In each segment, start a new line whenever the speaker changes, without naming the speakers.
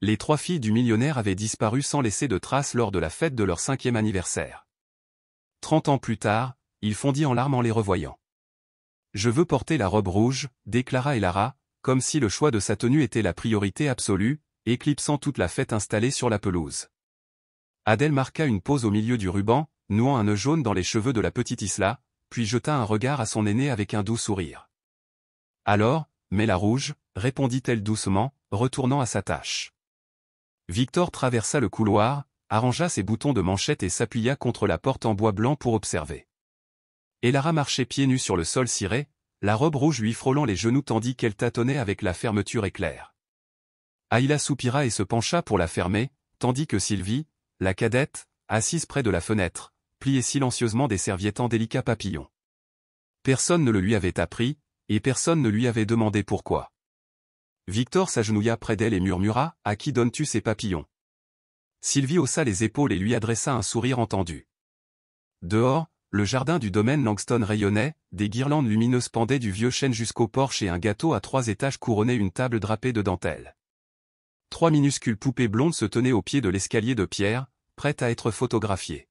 Les 3 filles du millionnaire avaient disparu sans laisser de traces lors de la fête de leur 5e anniversaire. 30 ans plus tard, il fondit en larmes en les revoyant. « Je veux porter la robe rouge », déclara Elara, comme si le choix de sa tenue était la priorité absolue, éclipsant toute la fête installée sur la pelouse. Adèle marqua une pause au milieu du ruban, nouant un nœud jaune dans les cheveux de la petite Isla, puis jeta un regard à son aîné avec un doux sourire. « Alors, mets la rouge », répondit-elle doucement, retournant à sa tâche. Victor traversa le couloir, arrangea ses boutons de manchette et s'appuya contre la porte en bois blanc pour observer. Elara marchait pieds nus sur le sol ciré, la robe rouge lui frôlant les genoux tandis qu'elle tâtonnait avec la fermeture éclair. Ayla soupira et se pencha pour la fermer, tandis que Sylvie, la cadette, assise près de la fenêtre, pliait silencieusement des serviettes en délicats papillons. Personne ne le lui avait appris, et personne ne lui avait demandé pourquoi. Victor s'agenouilla près d'elle et murmura « À qui donnes-tu ces papillons ?» Sylvie haussa les épaules et lui adressa un sourire entendu. Dehors, le jardin du domaine Langston rayonnait, des guirlandes lumineuses pendaient du vieux chêne jusqu'au porche et un gâteau à 3 étages couronnait une table drapée de dentelle. 3 minuscules poupées blondes se tenaient au pied de l'escalier de pierre, prêtes à être photographiées.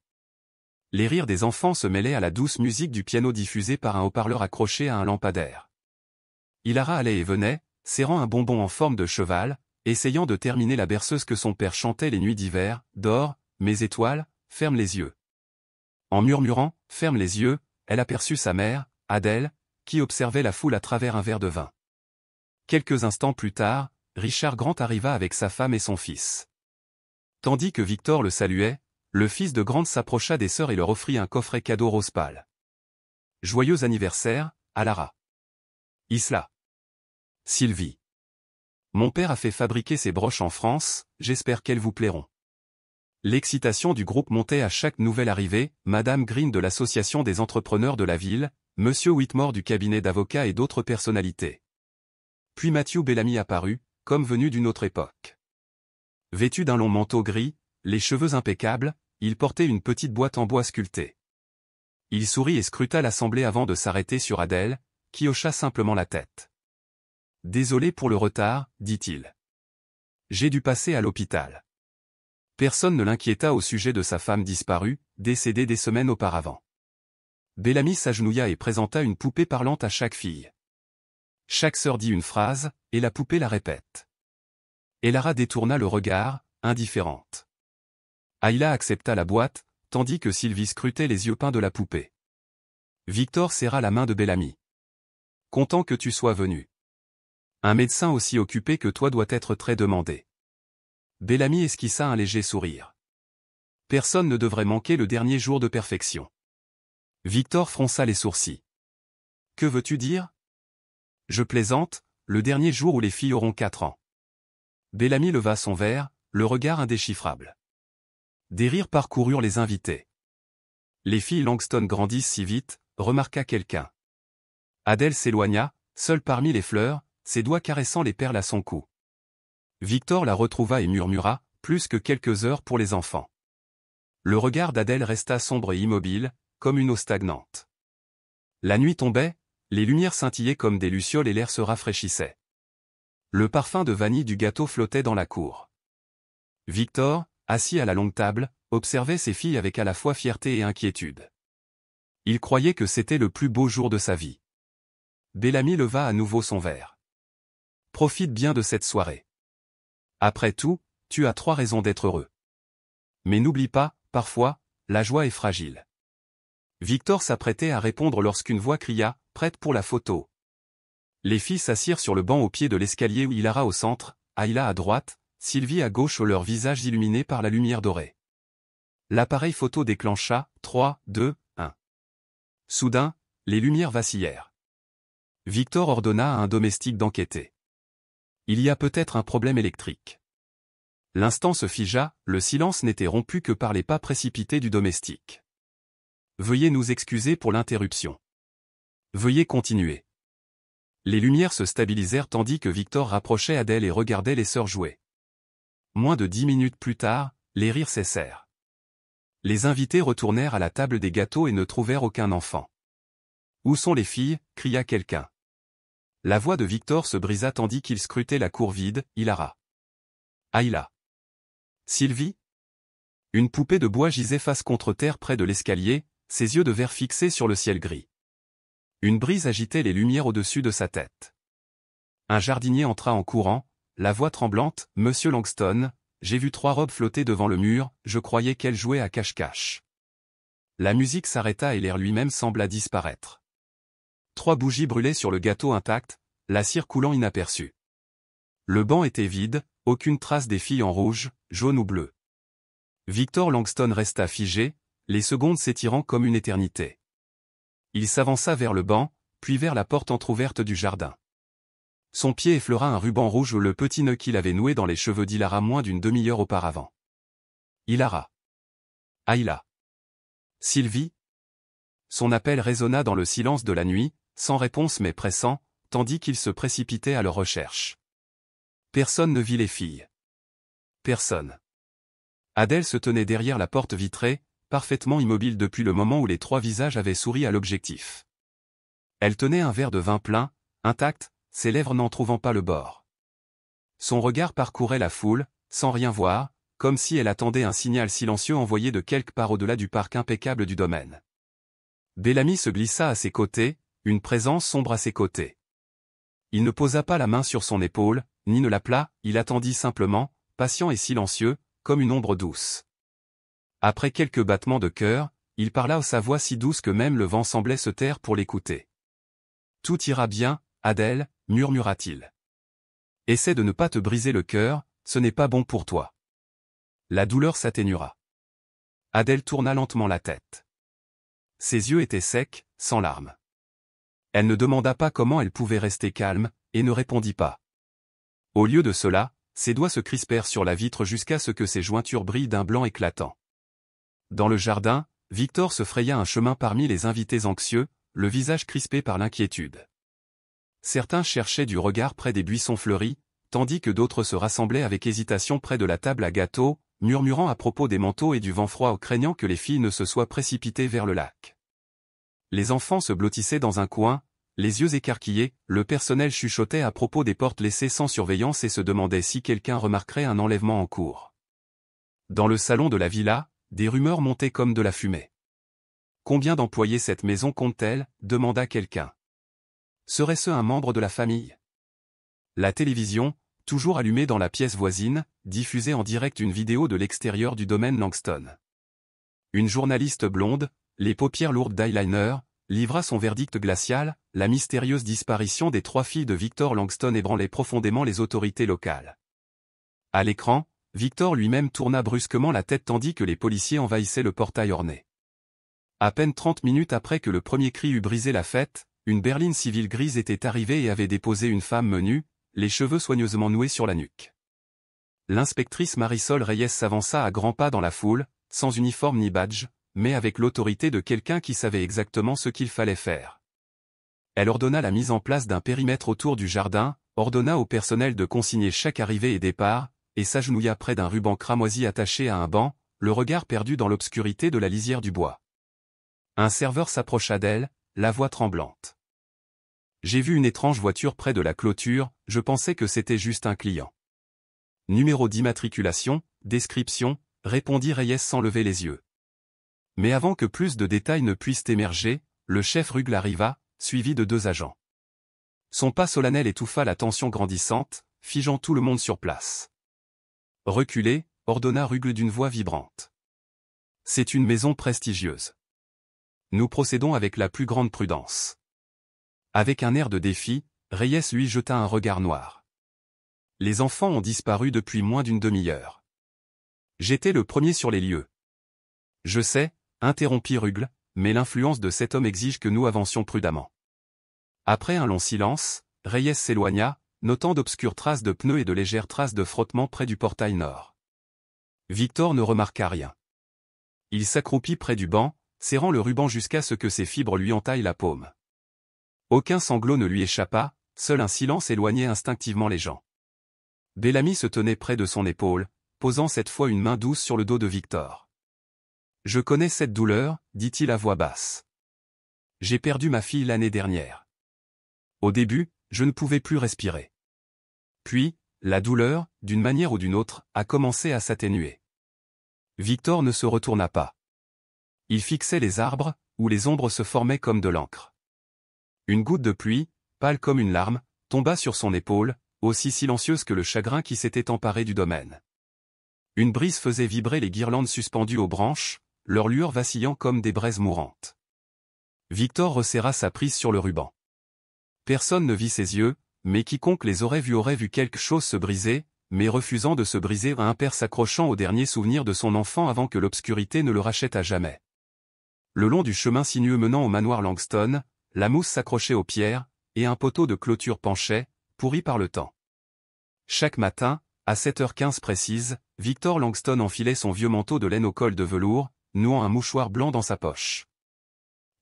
Les rires des enfants se mêlaient à la douce musique du piano diffusée par un haut-parleur accroché à un lampadaire. Ilara allait et venait, serrant un bonbon en forme de cheval, essayant de terminer la berceuse que son père chantait les nuits d'hiver. « Dors, mes étoiles, ferme les yeux. » En murmurant « Ferme les yeux », elle aperçut sa mère, Adèle, qui observait la foule à travers un verre de vin. Quelques instants plus tard, Richard Grant arriva avec sa femme et son fils. Tandis que Victor le saluait, le fils de Grant s'approcha des sœurs et leur offrit un coffret cadeau rose pâle. « Joyeux anniversaire, Alara. Isla. Sylvie. Mon père a fait fabriquer ces broches en France, j'espère qu'elles vous plairont. » L'excitation du groupe montait à chaque nouvelle arrivée, Madame Green de l'association des entrepreneurs de la ville, Monsieur Whitmore du cabinet d'avocats et d'autres personnalités. Puis Matthew Bellamy apparut, comme venu d'une autre époque. Vêtu d'un long manteau gris, les cheveux impeccables, il portait une petite boîte en bois sculptée. Il sourit et scruta l'assemblée avant de s'arrêter sur Adèle, qui hocha simplement la tête. « Désolé pour le retard, dit-il. J'ai dû passer à l'hôpital. » Personne ne l'inquiéta au sujet de sa femme disparue, décédée des semaines auparavant. Bellamy s'agenouilla et présenta une poupée parlante à chaque fille. Chaque sœur dit une phrase, et la poupée la répète. Elara détourna le regard, indifférente. Ayla accepta la boîte, tandis que Sylvie scrutait les yeux peints de la poupée. Victor serra la main de Bellamy. « Content que tu sois venu. Un médecin aussi occupé que toi doit être très demandé. » Bellamy esquissa un léger sourire. Personne ne devrait manquer le dernier jour de perfection. Victor fronça les sourcils. « Que veux-tu dire ? » ?»« Je plaisante, le dernier jour où les filles auront 4 ans. » Bellamy leva son verre, le regard indéchiffrable. Des rires parcoururent les invités. « Les filles Langston grandissent si vite », remarqua quelqu'un. Adèle s'éloigna, seule parmi les fleurs, ses doigts caressant les perles à son cou. Victor la retrouva et murmura, plus que quelques heures pour les enfants. Le regard d'Adèle resta sombre et immobile, comme une eau stagnante. La nuit tombait, les lumières scintillaient comme des lucioles et l'air se rafraîchissait. Le parfum de vanille du gâteau flottait dans la cour. Victor, assis à la longue table, observait ses filles avec à la fois fierté et inquiétude. Il croyait que c'était le plus beau jour de sa vie. Bellamy leva à nouveau son verre. « Profite bien de cette soirée. Après tout, tu as 3 raisons d'être heureux. Mais n'oublie pas, parfois, la joie est fragile. » Victor s'apprêtait à répondre lorsqu'une voix cria, « Prête pour la photo !» Les filles s'assirent sur le banc au pied de l'escalier où Ilara au centre, Ayla à droite, Sylvie à gauche, leurs visages illuminés par la lumière dorée. L'appareil photo déclencha, 3, 2, 1. Soudain, les lumières vacillèrent. Victor ordonna à un domestique d'enquêter. Il y a peut-être un problème électrique. L'instant se figea, le silence n'était rompu que par les pas précipités du domestique. Veuillez nous excuser pour l'interruption. Veuillez continuer. Les lumières se stabilisèrent tandis que Victor rapprochait Adèle et regardait les sœurs jouer. Moins de 10 minutes plus tard, les rires cessèrent. Les invités retournèrent à la table des gâteaux et ne trouvèrent aucun enfant. « Où sont les filles ?» cria quelqu'un. La voix de Victor se brisa tandis qu'il scrutait la cour vide, Ilara. Ayla. Sylvie? Une poupée de bois gisait face contre terre près de l'escalier, ses yeux de verre fixés sur le ciel gris. Une brise agitait les lumières au-dessus de sa tête. Un jardinier entra en courant, la voix tremblante, « Monsieur Langston, j'ai vu 3 robes flotter devant le mur, je croyais qu'elles jouaient à cache-cache. » La musique s'arrêta et l'air lui-même sembla disparaître. 3 bougies brûlaient sur le gâteau intact, la cire coulant inaperçue. Le banc était vide, aucune trace des filles en rouge, jaune ou bleu. Victor Langston resta figé, les secondes s'étirant comme une éternité. Il s'avança vers le banc, puis vers la porte entr'ouverte du jardin. Son pied effleura un ruban rouge ou le petit nœud qu'il avait noué dans les cheveux d'Ilara moins d'une demi-heure auparavant. Ilara. Ayla. Sylvie. Son appel résonna dans le silence de la nuit, sans réponse mais pressant, tandis qu'il se précipitait à leur recherche. Personne ne vit les filles. Personne. Adèle se tenait derrière la porte vitrée, parfaitement immobile depuis le moment où les 3 visages avaient souri à l'objectif. Elle tenait un verre de vin plein, intact, ses lèvres n'en trouvant pas le bord. Son regard parcourait la foule, sans rien voir, comme si elle attendait un signal silencieux envoyé de quelque part au-delà du parc impeccable du domaine. Bellamy se glissa à ses côtés, une présence sombre à ses côtés. Il ne posa pas la main sur son épaule, ni ne l'appela, il attendit simplement, patient et silencieux, comme une ombre douce. Après quelques battements de cœur, il parla à sa voix si douce que même le vent semblait se taire pour l'écouter. « Tout ira bien, Adèle, murmura-t-il. Essaie de ne pas te briser le cœur, ce n'est pas bon pour toi. » La douleur s'atténuera. Adèle tourna lentement la tête. Ses yeux étaient secs, sans larmes. Elle ne demanda pas comment elle pouvait rester calme, et ne répondit pas. Au lieu de cela, ses doigts se crispèrent sur la vitre jusqu'à ce que ses jointures brillent d'un blanc éclatant. Dans le jardin, Victor se fraya un chemin parmi les invités anxieux, le visage crispé par l'inquiétude. Certains cherchaient du regard près des buissons fleuris, tandis que d'autres se rassemblaient avec hésitation près de la table à gâteaux, murmurant à propos des manteaux et du vent froid ou craignant que les filles ne se soient précipitées vers le lac. Les enfants se blottissaient dans un coin, les yeux écarquillés, le personnel chuchotait à propos des portes laissées sans surveillance et se demandait si quelqu'un remarquerait un enlèvement en cours. Dans le salon de la villa, des rumeurs montaient comme de la fumée. « Combien d'employés cette maison compte-t-elle » demanda quelqu'un. Serait-ce un membre de la famille? La télévision, toujours allumée dans la pièce voisine, diffusait en direct une vidéo de l'extérieur du domaine Langston. Une journaliste blonde, les paupières lourdes d'eyeliner, livra son verdict glacial, la mystérieuse disparition des 3 filles de Victor Langston ébranlait profondément les autorités locales. À l'écran, Victor lui-même tourna brusquement la tête tandis que les policiers envahissaient le portail orné. À peine 30 minutes après que le premier cri eut brisé la fête, une berline civile grise était arrivée et avait déposé une femme menue, les cheveux soigneusement noués sur la nuque. L'inspectrice Marisol Reyes s'avança à grands pas dans la foule, sans uniforme ni badge, mais avec l'autorité de quelqu'un qui savait exactement ce qu'il fallait faire. Elle ordonna la mise en place d'un périmètre autour du jardin, ordonna au personnel de consigner chaque arrivée et départ, et s'agenouilla près d'un ruban cramoisi attaché à un banc, le regard perdu dans l'obscurité de la lisière du bois. Un serveur s'approcha d'elle, la voix tremblante. « J'ai vu une étrange voiture près de la clôture, je pensais que c'était juste un client. » « Numéro d'immatriculation, description » répondit Reyes sans lever les yeux. Mais avant que plus de détails ne puissent émerger, le chef Rugle arriva, suivi de 2 agents. Son pas solennel étouffa la tension grandissante, figeant tout le monde sur place. « Reculez » ordonna Rugle d'une voix vibrante. « C'est une maison prestigieuse. Nous procédons avec la plus grande prudence. » Avec un air de défi, Reyes lui jeta un regard noir. Les enfants ont disparu depuis moins d'une demi-heure. J'étais le premier sur les lieux. Je sais, interrompit Rugle, mais l'influence de cet homme exige que nous avancions prudemment. Après un long silence, Reyes s'éloigna, notant d'obscures traces de pneus et de légères traces de frottement près du portail nord. Victor ne remarqua rien. Il s'accroupit près du banc, serrant le ruban jusqu'à ce que ses fibres lui entaillent la paume. Aucun sanglot ne lui échappa, seul un silence éloignait instinctivement les gens. Bellamy se tenait près de son épaule, posant cette fois une main douce sur le dos de Victor. « Je connais cette douleur, dit-il à voix basse. J'ai perdu ma fille l'année dernière. Au début, je ne pouvais plus respirer. Puis, la douleur, d'une manière ou d'une autre, a commencé à s'atténuer. Victor ne se retourna pas. Il fixait les arbres, où les ombres se formaient comme de l'encre. Une goutte de pluie, pâle comme une larme, tomba sur son épaule, aussi silencieuse que le chagrin qui s'était emparé du domaine. Une brise faisait vibrer les guirlandes suspendues aux branches, leurs lueurs vacillant comme des braises mourantes. Victor resserra sa prise sur le ruban. Personne ne vit ses yeux, mais quiconque les aurait vu quelque chose se briser, mais refusant de se briser à un père s'accrochant au dernier souvenir de son enfant avant que l'obscurité ne le rachète à jamais. Le long du chemin sinueux menant au manoir Langston, la mousse s'accrochait aux pierres, et un poteau de clôture penchait, pourri par le temps. Chaque matin, à 7h15 précise, Victor Langston enfilait son vieux manteau de laine au col de velours, nouant un mouchoir blanc dans sa poche.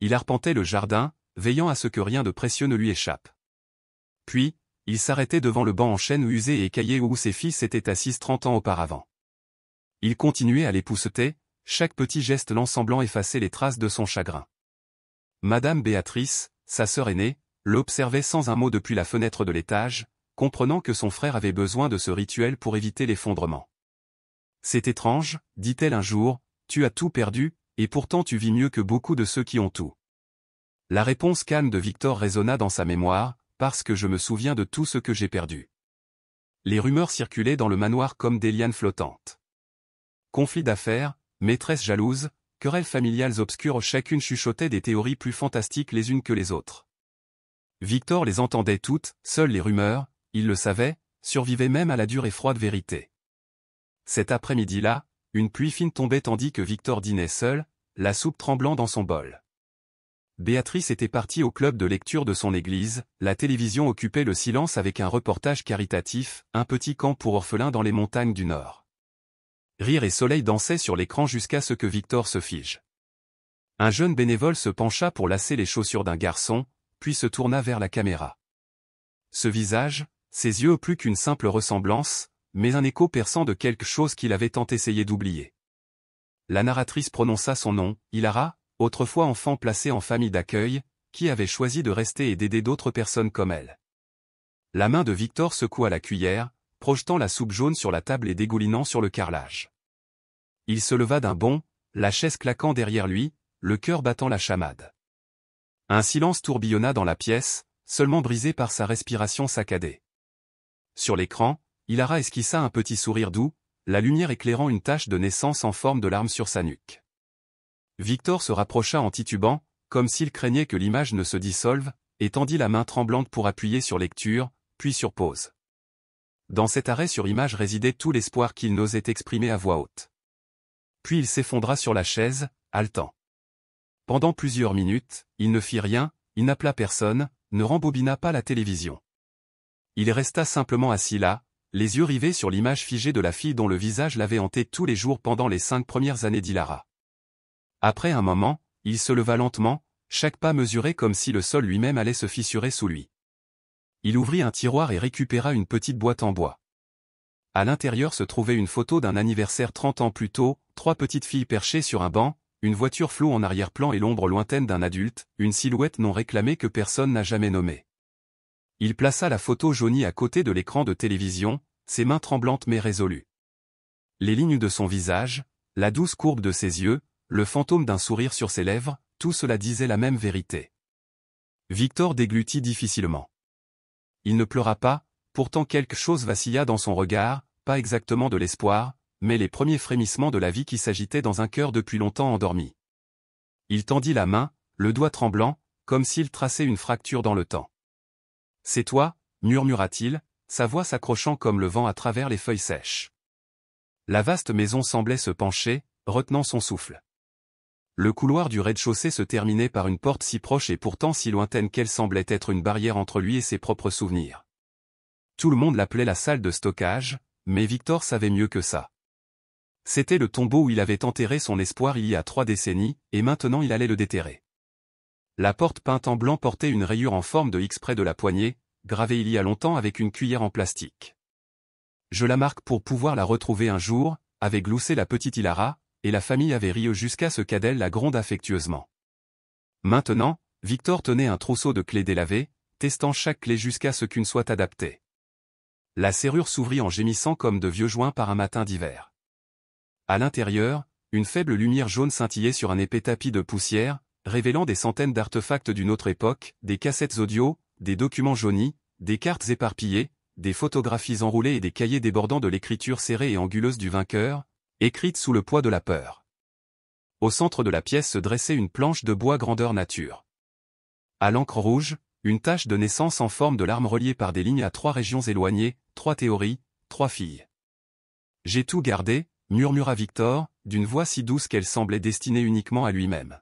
Il arpentait le jardin, veillant à ce que rien de précieux ne lui échappe. Puis, il s'arrêtait devant le banc en chêne usé et écaillé où ses fils étaient assis 30 ans auparavant. Il continuait à l'épousseter, chaque petit geste semblant effacer les traces de son chagrin. Madame Béatrice, sa sœur aînée, l'observait sans un mot depuis la fenêtre de l'étage, comprenant que son frère avait besoin de ce rituel pour éviter l'effondrement. « C'est étrange, dit-elle un jour, tu as tout perdu, et pourtant tu vis mieux que beaucoup de ceux qui ont tout. » La réponse calme de Victor résonna dans sa mémoire, parce que je me souviens de tout ce que j'ai perdu. Les rumeurs circulaient dans le manoir comme des lianes flottantes. Conflits d'affaires, maîtresses jalouses, querelles familiales obscures, chacune chuchotait des théories plus fantastiques les unes que les autres. Victor les entendait toutes, seules les rumeurs, il le savait, survivaient même à la dure et froide vérité. Cet après-midi-là, une pluie fine tombait tandis que Victor dînait seul, la soupe tremblant dans son bol. Béatrice était partie au club de lecture de son église, la télévision occupait le silence avec un reportage caritatif, un petit camp pour orphelins dans les montagnes du Nord. Rire et soleil dansaient sur l'écran jusqu'à ce que Victor se fige. Un jeune bénévole se pencha pour lasser les chaussures d'un garçon, puis se tourna vers la caméra. Ce visage, ses yeux plus qu'une simple ressemblance, mais un écho perçant de quelque chose qu'il avait tant essayé d'oublier. La narratrice prononça son nom, Hilara, autrefois enfant placée en famille d'accueil, qui avait choisi de rester et d'aider d'autres personnes comme elle. La main de Victor secoua la cuillère, projetant la soupe jaune sur la table et dégoulinant sur le carrelage. Il se leva d'un bond, la chaise claquant derrière lui, le cœur battant la chamade. Un silence tourbillonna dans la pièce, seulement brisé par sa respiration saccadée. Sur l'écran, Hilara esquissa un petit sourire doux, la lumière éclairant une tache de naissance en forme de larme sur sa nuque. Victor se rapprocha en titubant, comme s'il craignait que l'image ne se dissolve, et tendit la main tremblante pour appuyer sur lecture, puis sur pause. Dans cet arrêt sur image résidait tout l'espoir qu'il n'osait exprimer à voix haute. Puis il s'effondra sur la chaise, haletant. Pendant plusieurs minutes, il ne fit rien, il n'appela personne, ne rembobina pas la télévision. Il resta simplement assis là, les yeux rivés sur l'image figée de la fille dont le visage l'avait hanté tous les jours pendant les 5 premières années d'Hilara. Après un moment, il se leva lentement, chaque pas mesuré comme si le sol lui-même allait se fissurer sous lui. Il ouvrit un tiroir et récupéra une petite boîte en bois. À l'intérieur se trouvait une photo d'un anniversaire 30 ans plus tôt, 3 petites filles perchées sur un banc, une voiture floue en arrière-plan et l'ombre lointaine d'un adulte, une silhouette non réclamée que personne n'a jamais nommée. Il plaça la photo jaunie à côté de l'écran de télévision, ses mains tremblantes mais résolues. Les lignes de son visage, la douce courbe de ses yeux, le fantôme d'un sourire sur ses lèvres, tout cela disait la même vérité. Victor déglutit difficilement. Il ne pleura pas, pourtant quelque chose vacilla dans son regard, pas exactement de l'espoir, mais les premiers frémissements de la vie qui s'agitaient dans un cœur depuis longtemps endormi. Il tendit la main, le doigt tremblant, comme s'il traçait une fracture dans le temps. « C'est toi » murmura-t-il, sa voix s'accrochant comme le vent à travers les feuilles sèches. La vaste maison semblait se pencher, retenant son souffle. Le couloir du rez-de-chaussée se terminait par une porte si proche et pourtant si lointaine qu'elle semblait être une barrière entre lui et ses propres souvenirs. Tout le monde l'appelait la salle de stockage, mais Victor savait mieux que ça. C'était le tombeau où il avait enterré son espoir il y a 3 décennies, et maintenant il allait le déterrer. La porte peinte en blanc portait une rayure en forme de X près de la poignée, gravée il y a longtemps avec une cuillère en plastique. « Je la marque pour pouvoir la retrouver un jour », avait gloussé la petite Hilara, et la famille avait ri jusqu'à ce qu'Adèle la gronde affectueusement. Maintenant, Victor tenait un trousseau de clés délavées, testant chaque clé jusqu'à ce qu'une soit adaptée. La serrure s'ouvrit en gémissant comme de vieux joints par un matin d'hiver. À l'intérieur, une faible lumière jaune scintillait sur un épais tapis de poussière, révélant des centaines d'artefacts d'une autre époque, des cassettes audio, des documents jaunis, des cartes éparpillées, des photographies enroulées et des cahiers débordant de l'écriture serrée et anguleuse du vainqueur, écrite sous le poids de la peur. Au centre de la pièce se dressait une planche de bois grandeur nature. À l'encre rouge, une tache de naissance en forme de larme reliée par des lignes à 3 régions éloignées, 3 théories, 3 filles. J'ai tout gardé, murmura Victor, d'une voix si douce qu'elle semblait destinée uniquement à lui-même.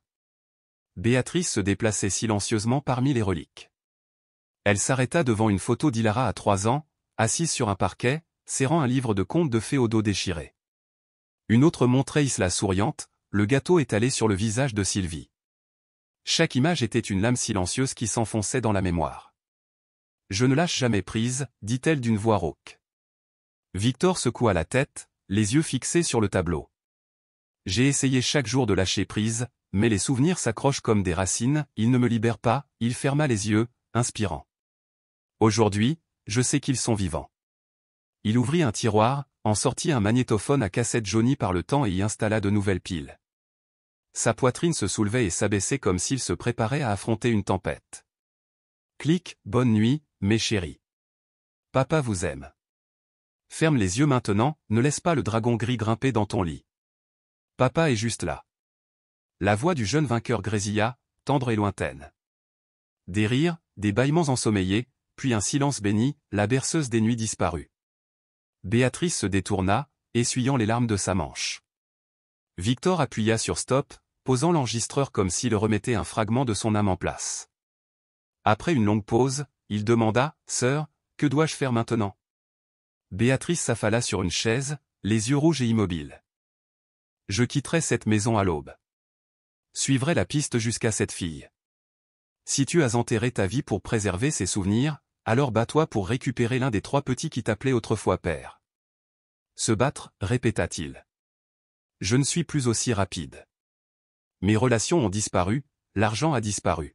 Béatrice se déplaçait silencieusement parmi les reliques. Elle s'arrêta devant une photo d'Hilara à 3 ans, assise sur un parquet, serrant un livre de contes de fées au dos déchiré. Une autre montrait Isla souriante, le gâteau étalé sur le visage de Sylvie. Chaque image était une lame silencieuse qui s'enfonçait dans la mémoire. « Je ne lâche jamais prise, dit-elle d'une voix rauque. Victor secoua la tête, les yeux fixés sur le tableau. J'ai essayé chaque jour de lâcher prise, mais les souvenirs s'accrochent comme des racines, ils ne me libèrent pas, il ferma les yeux, inspirant. Aujourd'hui, je sais qu'ils sont vivants. Il ouvrit un tiroir, en sortit un magnétophone à cassette jauni par le temps et y installa de nouvelles piles. Sa poitrine se soulevait et s'abaissait comme s'il se préparait à affronter une tempête. Clic, bonne nuit, mes chéris. Papa vous aime. Ferme les yeux maintenant, ne laisse pas le dragon gris grimper dans ton lit. Papa est juste là. La voix du jeune vainqueur grésilla, tendre et lointaine. Des rires, des bâillements ensommeillés, puis un silence béni, la berceuse des nuits disparut. Béatrice se détourna, essuyant les larmes de sa manche. Victor appuya sur stop, posant l'enregistreur comme s'il remettait un fragment de son âme en place. Après une longue pause, il demanda, « Sœur, que dois-je faire maintenant ?» Béatrice s'affala sur une chaise, les yeux rouges et immobiles. « Je quitterai cette maison à l'aube. Suivrai la piste jusqu'à cette fille. Si tu as enterré ta vie pour préserver ses souvenirs, alors bats-toi pour récupérer l'un des 3 petits qui t'appelaient autrefois père. » Se battre, répéta-t-il. Je ne suis plus aussi rapide. Mes relations ont disparu, l'argent a disparu.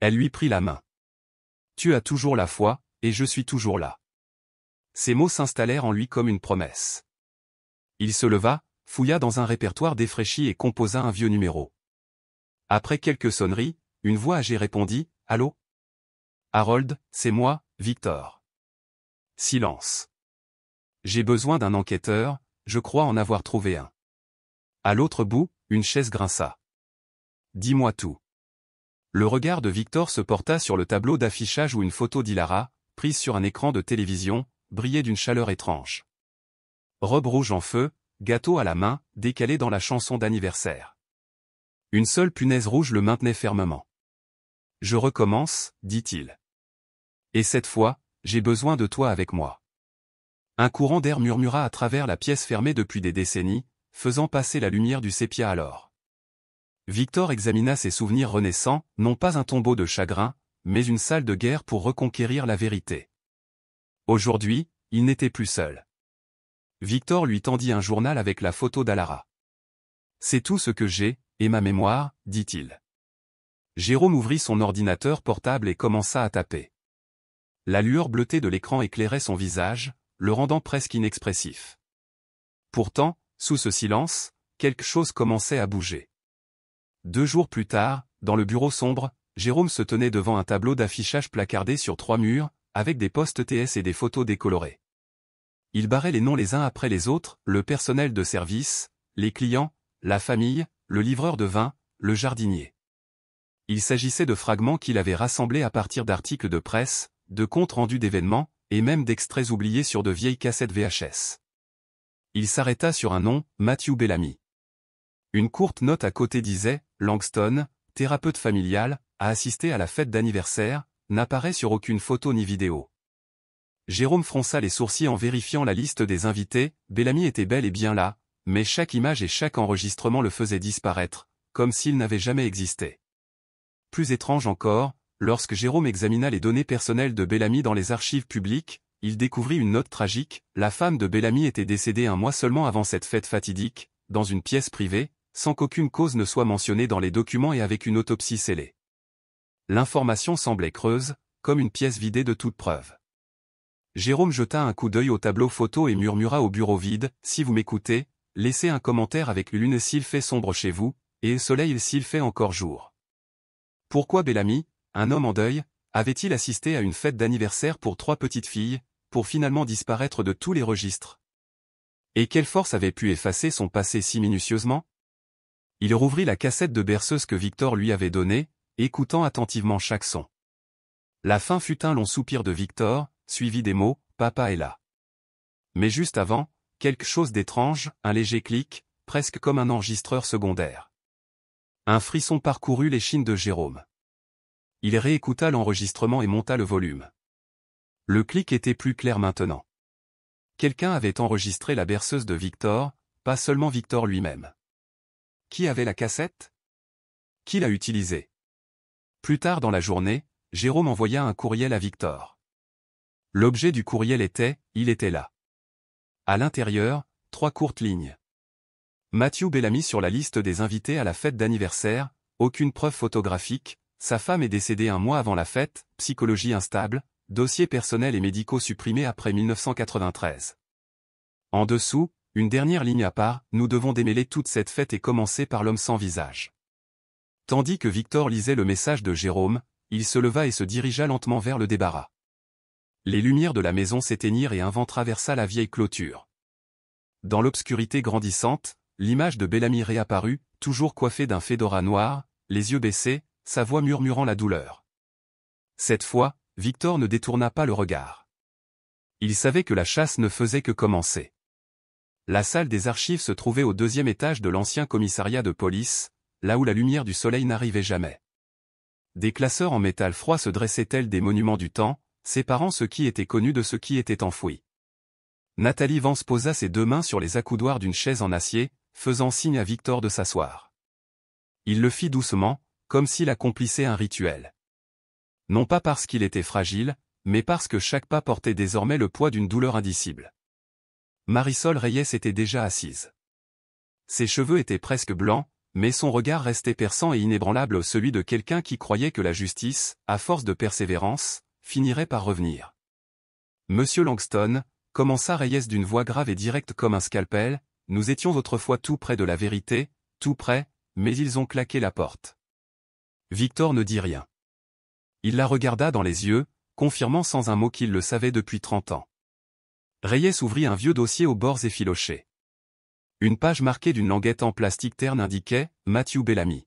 Elle lui prit la main. Tu as toujours la foi, et je suis toujours là. Ces mots s'installèrent en lui comme une promesse. Il se leva, fouilla dans un répertoire défraîchi et composa un vieux numéro. Après quelques sonneries, une voix âgée répondit, « Allô ? Harold, c'est moi, Victor. » Silence. J'ai besoin d'un enquêteur, je crois en avoir trouvé un. À l'autre bout, une chaise grinça. Dis-moi tout. Le regard de Victor se porta sur le tableau d'affichage où une photo d'Hilara, prise sur un écran de télévision, brillait d'une chaleur étrange. Robe rouge en feu, gâteau à la main, décalé dans la chanson d'anniversaire. Une seule punaise rouge le maintenait fermement. Je recommence, dit-il. Et cette fois, j'ai besoin de toi avec moi. Un courant d'air murmura à travers la pièce fermée depuis des décennies, faisant passer la lumière du sépia alors. Victor examina ses souvenirs renaissants, non pas un tombeau de chagrin, mais une salle de guerre pour reconquérir la vérité. Aujourd'hui, il n'était plus seul. Victor lui tendit un journal avec la photo d'Hilara. C'est tout ce que j'ai, et ma mémoire, dit-il. Jérôme ouvrit son ordinateur portable et commença à taper. La lueur bleutée de l'écran éclairait son visage, le rendant presque inexpressif. Pourtant, sous ce silence, quelque chose commençait à bouger. 2 jours plus tard, dans le bureau sombre, Jérôme se tenait devant un tableau d'affichage placardé sur 3 murs, avec des postes TS et des photos décolorées. Il barrait les noms les uns après les autres, le personnel de service, les clients, la famille, le livreur de vin, le jardinier. Il s'agissait de fragments qu'il avait rassemblés à partir d'articles de presse, de comptes rendus d'événements, et même d'extraits oubliés sur de vieilles cassettes VHS. Il s'arrêta sur un nom, Matthew Bellamy. Une courte note à côté disait, Langston, thérapeute familial, a assisté à la fête d'anniversaire, n'apparaît sur aucune photo ni vidéo. Jérôme fronça les sourcils en vérifiant la liste des invités, Bellamy était bel et bien là, mais chaque image et chaque enregistrement le faisaient disparaître, comme s'il n'avait jamais existé. Plus étrange encore, lorsque Jérôme examina les données personnelles de Bellamy dans les archives publiques, il découvrit une note tragique, la femme de Bellamy était décédée un mois seulement avant cette fête fatidique, dans une pièce privée, sans qu'aucune cause ne soit mentionnée dans les documents et avec une autopsie scellée. L'information semblait creuse, comme une pièce vidée de toute preuve. Jérôme jeta un coup d'œil au tableau photo et murmura au bureau vide, « Si vous m'écoutez, laissez un commentaire avec lune s'il fait sombre chez vous, et soleil s'il fait encore jour. » Pourquoi Bellamy, un homme en deuil, avait-il assisté à une fête d'anniversaire pour 3 petites filles, pour finalement disparaître de tous les registres? Et quelle force avait pu effacer son passé si minutieusement? Il rouvrit la cassette de berceuse que Victor lui avait donnée, écoutant attentivement chaque son. La fin fut un long soupir de Victor, suivi des mots « Papa est là ». Mais juste avant, quelque chose d'étrange, un léger clic, presque comme un enregistreur secondaire. Un frisson parcourut l'échine de Jérôme. Il réécouta l'enregistrement et monta le volume. Le clic était plus clair maintenant. Quelqu'un avait enregistré la berceuse de Victor, pas seulement Victor lui-même. Qui avait la cassette? Qui l'a utilisée? Plus tard dans la journée, Jérôme envoya un courriel à Victor. L'objet du courriel était « Il était là ». À l'intérieur, 3 courtes lignes. Matthew Bellamy sur la liste des invités à la fête d'anniversaire, aucune preuve photographique, sa femme est décédée un mois avant la fête, psychologie instable, dossiers personnels et médicaux supprimés après 1993. En dessous, une dernière ligne à part, nous devons démêler toute cette fête et commencer par l'homme sans visage. Tandis que Victor lisait le message de Jérôme, il se leva et se dirigea lentement vers le débarras. Les lumières de la maison s'éteignirent et un vent traversa la vieille clôture. Dans l'obscurité grandissante, l'image de Bellamy réapparut, toujours coiffé d'un fedora noir, les yeux baissés, sa voix murmurant la douleur. Cette fois, Victor ne détourna pas le regard. Il savait que la chasse ne faisait que commencer. La salle des archives se trouvait au 2e étage de l'ancien commissariat de police, là où la lumière du soleil n'arrivait jamais. Des classeurs en métal froid se dressaient tels des monuments du temps, séparant ce qui était connu de ce qui était enfoui. Nathalie Vance posa ses 2 mains sur les accoudoirs d'une chaise en acier, faisant signe à Victor de s'asseoir. Il le fit doucement, comme s'il accomplissait un rituel. Non pas parce qu'il était fragile, mais parce que chaque pas portait désormais le poids d'une douleur indicible. Marisol Reyes était déjà assise. Ses cheveux étaient presque blancs, mais son regard restait perçant et inébranlable, celui de quelqu'un qui croyait que la justice, à force de persévérance, finirait par revenir. « Monsieur Langston », commença Reyes d'une voix grave et directe comme un scalpel, « nous étions autrefois tout près de la vérité, tout près, mais ils ont claqué la porte. » Victor ne dit rien. Il la regarda dans les yeux, confirmant sans un mot qu'il le savait depuis 30 ans. Reyes ouvrit un vieux dossier aux bords effilochés. Une page marquée d'une languette en plastique terne indiquait « Matthew Bellamy ».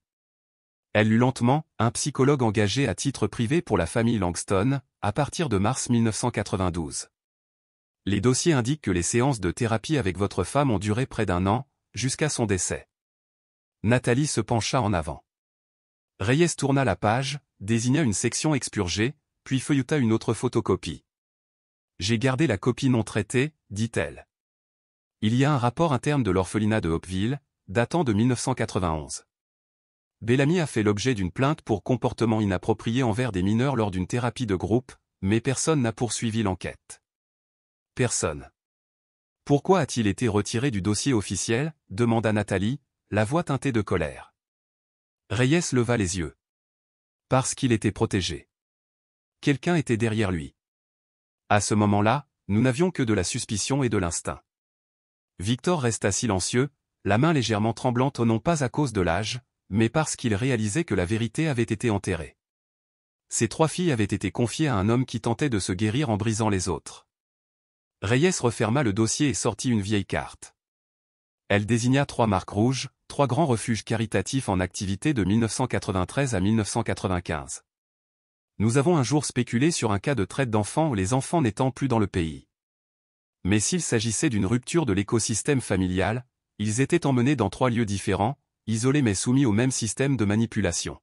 Elle lut lentement, un psychologue engagé à titre privé pour la famille Langston, à partir de mars 1992. Les dossiers indiquent que les séances de thérapie avec votre femme ont duré près d'1 an, jusqu'à son décès. Nathalie se pencha en avant. Reyes tourna la page, désigna une section expurgée, puis feuilleta une autre photocopie. « J'ai gardé la copie non traitée, dit-elle. Il y a un rapport interne de l'orphelinat de Hopeville, datant de 1991. Bellamy a fait l'objet d'une plainte pour comportement inapproprié envers des mineurs lors d'une thérapie de groupe, mais personne n'a poursuivi l'enquête. » Personne. Pourquoi a-t-il été retiré du dossier officiel? Demanda Nathalie, la voix teintée de colère. Reyes leva les yeux. Parce qu'il était protégé. Quelqu'un était derrière lui. À ce moment-là, nous n'avions que de la suspicion et de l'instinct. Victor resta silencieux, la main légèrement tremblante non pas à cause de l'âge, mais parce qu'il réalisait que la vérité avait été enterrée. Ces 3 filles avaient été confiées à un homme qui tentait de se guérir en brisant les autres. Reyes referma le dossier et sortit une vieille carte. Elle désigna 3 marques rouges, 3 grands refuges caritatifs en activité de 1993 à 1995. Nous avons un jour spéculé sur un cas de traite d'enfants où les enfants n'étant plus dans le pays. Mais s'il s'agissait d'une rupture de l'écosystème familial, ils étaient emmenés dans 3 lieux différents, isolés mais soumis au même système de manipulation.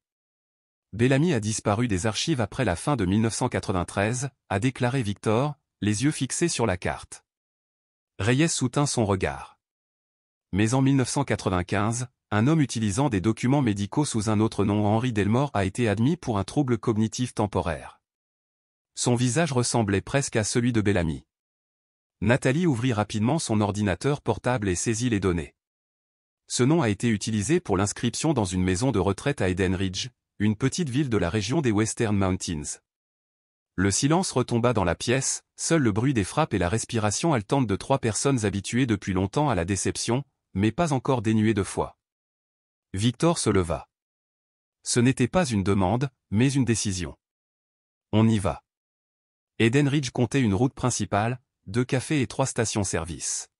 Bellamy a disparu des archives après la fin de 1993, a déclaré Victor, les yeux fixés sur la carte. Reyes soutint son regard. Mais en 1995, un homme utilisant des documents médicaux sous un autre nom, Henri Delmore, a été admis pour un trouble cognitif temporaire. Son visage ressemblait presque à celui de Bellamy. Nathalie ouvrit rapidement son ordinateur portable et saisit les données. Ce nom a été utilisé pour l'inscription dans une maison de retraite à Eden Ridge, une petite ville de la région des Western Mountains. Le silence retomba dans la pièce, seul le bruit des frappes et la respiration haletante de 3 personnes habituées depuis longtemps à la déception, mais pas encore dénuées de foi. Victor se leva. Ce n'était pas une demande, mais une décision. On y va. Edenridge comptait une route principale, 2 cafés et 3 stations-service.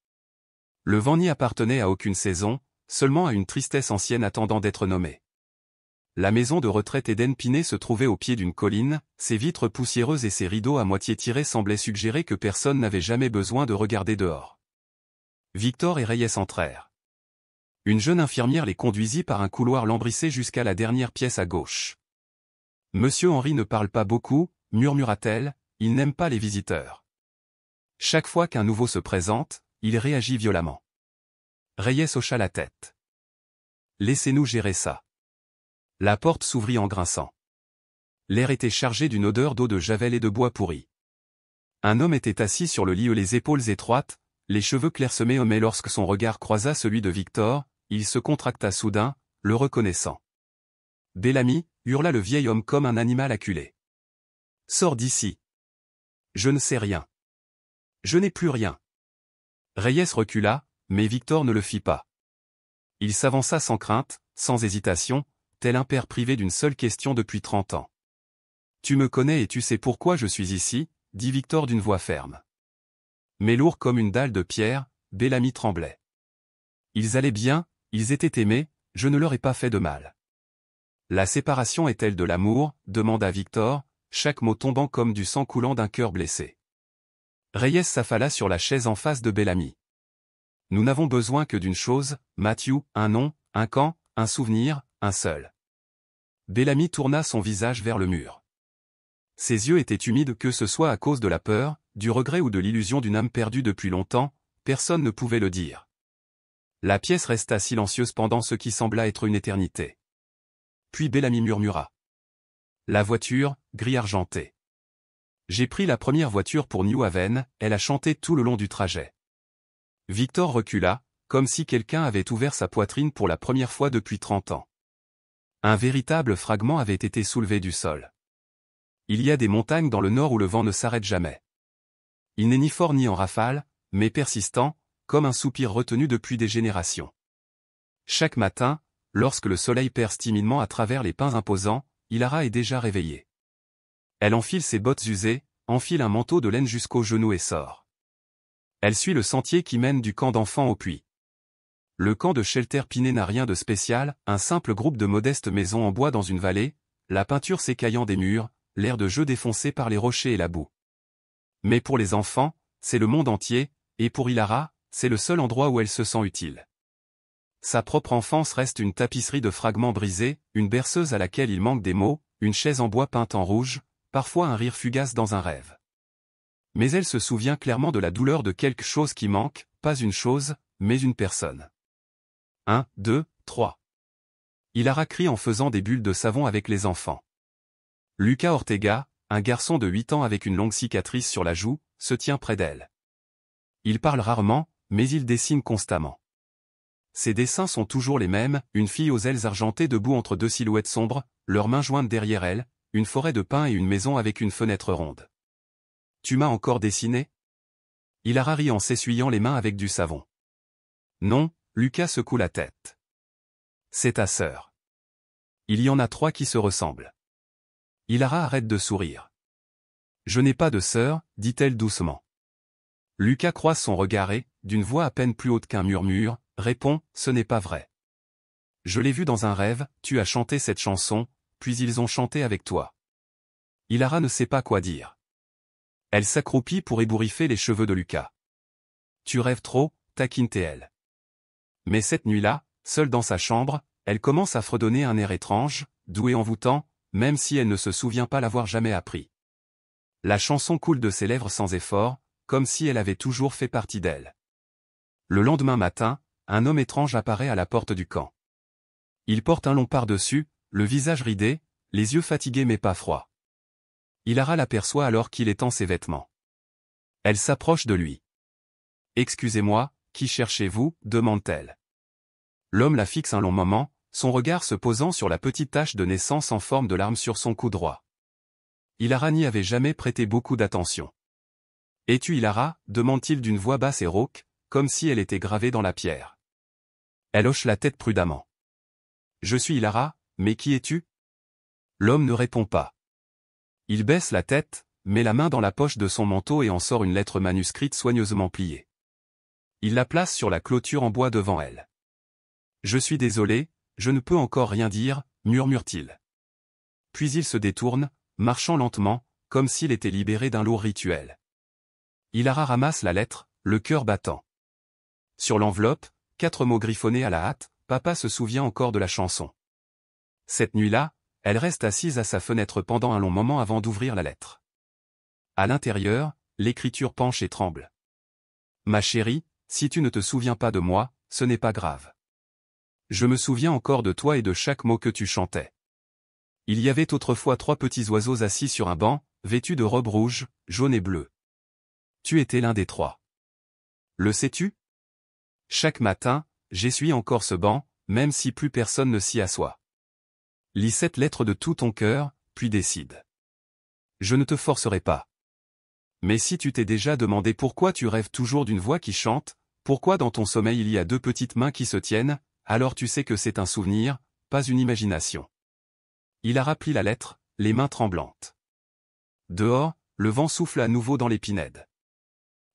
Le vent n'y appartenait à aucune saison, seulement à une tristesse ancienne attendant d'être nommée. La maison de retraite Eden Pinet se trouvait au pied d'une colline, ses vitres poussiéreuses et ses rideaux à moitié tirés semblaient suggérer que personne n'avait jamais besoin de regarder dehors. Victor et Reyes entrèrent. Une jeune infirmière les conduisit par un couloir lambrissé jusqu'à la dernière pièce à gauche. « Monsieur Henry ne parle pas beaucoup », murmura-t-elle, « il n'aime pas les visiteurs. Chaque fois qu'un nouveau se présente, il réagit violemment. » Reyes hocha la tête. « Laissez-nous gérer ça. » La porte s'ouvrit en grinçant. L'air était chargé d'une odeur d'eau de javel et de bois pourri. Un homme était assis sur le lit, les épaules étroites, les cheveux clairsemés, mais lorsque son regard croisa celui de Victor, il se contracta soudain, le reconnaissant. « Bellamy » hurla le vieil homme comme un animal acculé. « Sors d'ici. »« Je ne sais rien. »« Je n'ai plus rien. » Reyes recula, mais Victor ne le fit pas. Il s'avança sans crainte, sans hésitation, tel un père privé d'une seule question depuis 30 ans. « Tu me connais et tu sais pourquoi je suis ici » dit Victor d'une voix ferme. Mais lourd comme une dalle de pierre, Bellamy tremblait. « Ils allaient bien, ils étaient aimés, je ne leur ai pas fait de mal. »« La séparation est-elle de l'amour » demanda Victor, chaque mot tombant comme du sang coulant d'un cœur blessé. Reyes s'affala sur la chaise en face de Bellamy. « Nous n'avons besoin que d'une chose, Matthew, un nom, un camp, un souvenir, un seul. » Bellamy tourna son visage vers le mur. Ses yeux étaient humides, que ce soit à cause de la peur, du regret ou de l'illusion d'une âme perdue depuis longtemps, personne ne pouvait le dire. La pièce resta silencieuse pendant ce qui sembla être une éternité. Puis Bellamy murmura. « La voiture, gris argenté. J'ai pris la première voiture pour New Haven, elle a chanté tout le long du trajet. » Victor recula, comme si quelqu'un avait ouvert sa poitrine pour la première fois depuis 30 ans. Un véritable fragment avait été soulevé du sol. Il y a des montagnes dans le nord où le vent ne s'arrête jamais. Il n'est ni fort ni en rafale, mais persistant, comme un soupir retenu depuis des générations. Chaque matin, lorsque le soleil perce timidement à travers les pins imposants, Hilara est déjà réveillée. Elle enfile ses bottes usées, enfile un manteau de laine jusqu'aux genoux et sort. Elle suit le sentier qui mène du camp d'enfants au puits. Le camp de Shelter Pinet n'a rien de spécial, un simple groupe de modestes maisons en bois dans une vallée, la peinture s'écaillant des murs, l'air de jeu défoncé par les rochers et la boue. Mais pour les enfants, c'est le monde entier, et pour Hilara, c'est le seul endroit où elle se sent utile. Sa propre enfance reste une tapisserie de fragments brisés, une berceuse à laquelle il manque des mots, une chaise en bois peinte en rouge, parfois un rire fugace dans un rêve. Mais elle se souvient clairement de la douleur de quelque chose qui manque, pas une chose, mais une personne. 1, 2, 3. Hilara crie en faisant des bulles de savon avec les enfants. Lucas Ortega, un garçon de 8 ans avec une longue cicatrice sur la joue, se tient près d'elle. Il parle rarement, mais il dessine constamment. Ses dessins sont toujours les mêmes, une fille aux ailes argentées debout entre 2 silhouettes sombres, leurs mains jointes derrière elle, une forêt de pins et une maison avec une fenêtre ronde. « Tu m'as encore dessiné » Hilara rit en s'essuyant les mains avec du savon. « Non », Lucas secoue la tête. « C'est ta sœur. Il y en a 3 qui se ressemblent. » Hilara arrête de sourire. « Je n'ai pas de sœur, dit-elle doucement. » Lucas croise son regard et, d'une voix à peine plus haute qu'un murmure, répond « Ce n'est pas vrai. Je l'ai vu dans un rêve, tu as chanté cette chanson, puis ils ont chanté avec toi. » Hilara ne sait pas quoi dire. Elle s'accroupit pour ébouriffer les cheveux de Lucas. « Tu rêves trop » taquine-t-elle. Mais cette nuit-là, seule dans sa chambre, elle commence à fredonner un air étrange, doux et envoûtant, même si elle ne se souvient pas l'avoir jamais appris. La chanson coule de ses lèvres sans effort, comme si elle avait toujours fait partie d'elle. Le lendemain matin, un homme étrange apparaît à la porte du camp. Il porte un long pardessus, le visage ridé, les yeux fatigués mais pas froids. Hilara l'aperçoit alors qu'il étend ses vêtements. Elle s'approche de lui. « Excusez-moi, qui cherchez-vous » demande-t-elle. L'homme la fixe un long moment, son regard se posant sur la petite tache de naissance en forme de larme sur son cou droit. Ilara n'y avait jamais prêté beaucoup d'attention. « Es-tu Ilara » demande-t-il d'une voix basse et rauque, comme si elle était gravée dans la pierre. Elle hoche la tête prudemment. « Je suis Ilara, mais qui es-tu » L'homme ne répond pas. Il baisse la tête, met la main dans la poche de son manteau et en sort une lettre manuscrite soigneusement pliée. Il la place sur la clôture en bois devant elle. « Je suis désolé, je ne peux encore rien dire, murmure-t-il. Puis il se détourne, marchant lentement, comme s'il était libéré d'un lourd rituel. Ilara ramasse la lettre, le cœur battant. Sur l'enveloppe, 4 mots griffonnés à la hâte, papa se souvient encore de la chanson. Cette nuit-là, elle reste assise à sa fenêtre pendant un long moment avant d'ouvrir la lettre. À l'intérieur, l'écriture penche et tremble. Ma chérie, si tu ne te souviens pas de moi, ce n'est pas grave. Je me souviens encore de toi et de chaque mot que tu chantais. Il y avait autrefois 3 petits oiseaux assis sur un banc, vêtus de robes rouges, jaunes et bleues. Tu étais l'un des 3. Le sais-tu? Chaque matin, j'essuie encore ce banc, même si plus personne ne s'y assoit. Lis cette lettre de tout ton cœur, puis décide. Je ne te forcerai pas. Mais si tu t'es déjà demandé pourquoi tu rêves toujours d'une voix qui chante, pourquoi dans ton sommeil il y a 2 petites mains qui se tiennent, alors tu sais que c'est un souvenir, pas une imagination. Il a rappelé la lettre, les mains tremblantes. Dehors, le vent souffle à nouveau dans les pinèdes.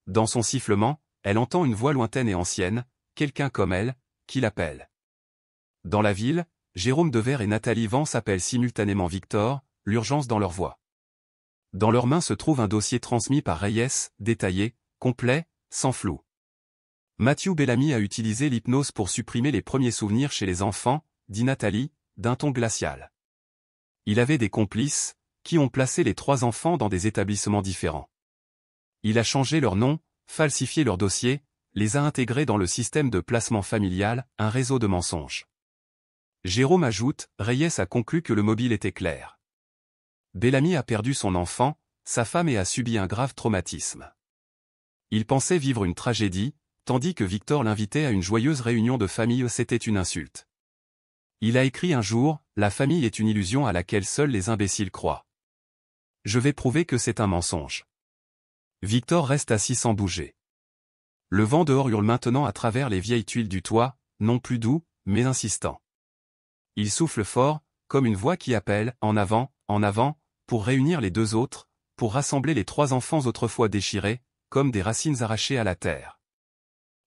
Dans son sifflement, elle entend une voix lointaine et ancienne, quelqu'un comme elle, qui l'appelle. Dans la ville, Jérôme Devers et Nathalie Vance appellent simultanément Victor, l'urgence dans leur voix. Dans leurs mains se trouve un dossier transmis par Reyes, détaillé, complet, sans flou. Mathieu Bellamy a utilisé l'hypnose pour supprimer les premiers souvenirs chez les enfants, dit Nathalie, d'un ton glacial. Il avait des complices, qui ont placé les 3 enfants dans des établissements différents. Il a changé leur nom, falsifié leurs dossiers, les a intégrés dans le système de placement familial, un réseau de mensonges. Jérôme ajoute, Reyes a conclu que le mobile était clair. Bellamy a perdu son enfant, sa femme et a subi un grave traumatisme. Il pensait vivre une tragédie, tandis que Victor l'invitait à une joyeuse réunion de famille, c'était une insulte. Il a écrit un jour, la famille est une illusion à laquelle seuls les imbéciles croient. Je vais prouver que c'est un mensonge. Victor reste assis sans bouger. Le vent dehors hurle maintenant à travers les vieilles tuiles du toit, non plus doux, mais insistant. Il souffle fort, comme une voix qui appelle, en avant, pour réunir les 2 autres, pour rassembler les 3 enfants autrefois déchirés, comme des racines arrachées à la terre.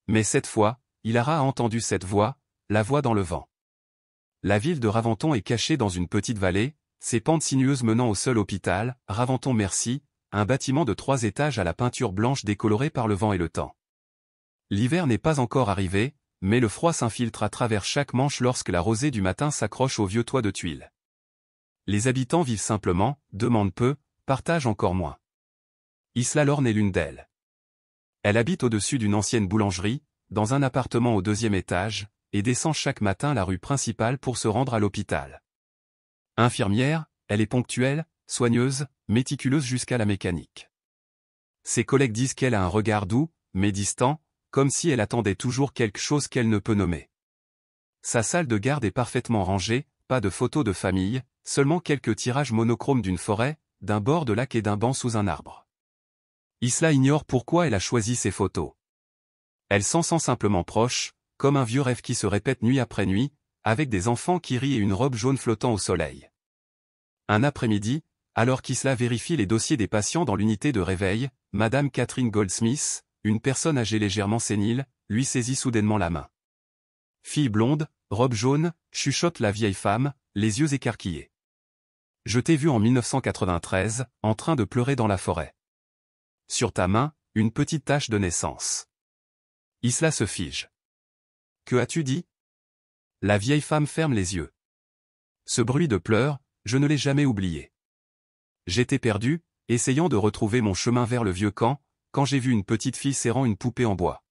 Mais cette fois, Ilara a entendu cette voix, la voix dans le vent. La ville de Raventon est cachée dans une petite vallée, ses pentes sinueuses menant au seul hôpital, Raventon-Merci, un bâtiment de 3 étages à la peinture blanche décolorée par le vent et le temps. L'hiver n'est pas encore arrivé, mais le froid s'infiltre à travers chaque manche lorsque la rosée du matin s'accroche au vieux toit de tuiles. Les habitants vivent simplement, demandent peu, partagent encore moins. Isla Lorne est l'une d'elles. Elle habite au-dessus d'une ancienne boulangerie, dans un appartement au 2e étage, et descend chaque matin la rue principale pour se rendre à l'hôpital. Infirmière, elle est ponctuelle, soigneuse, méticuleuse jusqu'à la mécanique. Ses collègues disent qu'elle a un regard doux, mais distant, comme si elle attendait toujours quelque chose qu'elle ne peut nommer. Sa salle de garde est parfaitement rangée, pas de photos de famille, seulement quelques tirages monochromes d'une forêt, d'un bord de lac et d'un banc sous un arbre. Isla ignore pourquoi elle a choisi ces photos. Elle s'en sent simplement proche, comme un vieux rêve qui se répète nuit après nuit, avec des enfants qui rient et une robe jaune flottant au soleil. Un après-midi, alors qu'Isla vérifie les dossiers des patients dans l'unité de réveil, Madame Catherine Goldsmith, une personne âgée légèrement sénile, lui saisit soudainement la main. Fille blonde, robe jaune, chuchote la vieille femme, les yeux écarquillés. Je t'ai vu en 1993, en train de pleurer dans la forêt. Sur ta main, une petite tache de naissance. Isla se fige. Que as-tu dit? La vieille femme ferme les yeux. Ce bruit de pleurs, je ne l'ai jamais oublié. J'étais perdu, essayant de retrouver mon chemin vers le vieux camp, quand j'ai vu une petite fille serrant une poupée en bois.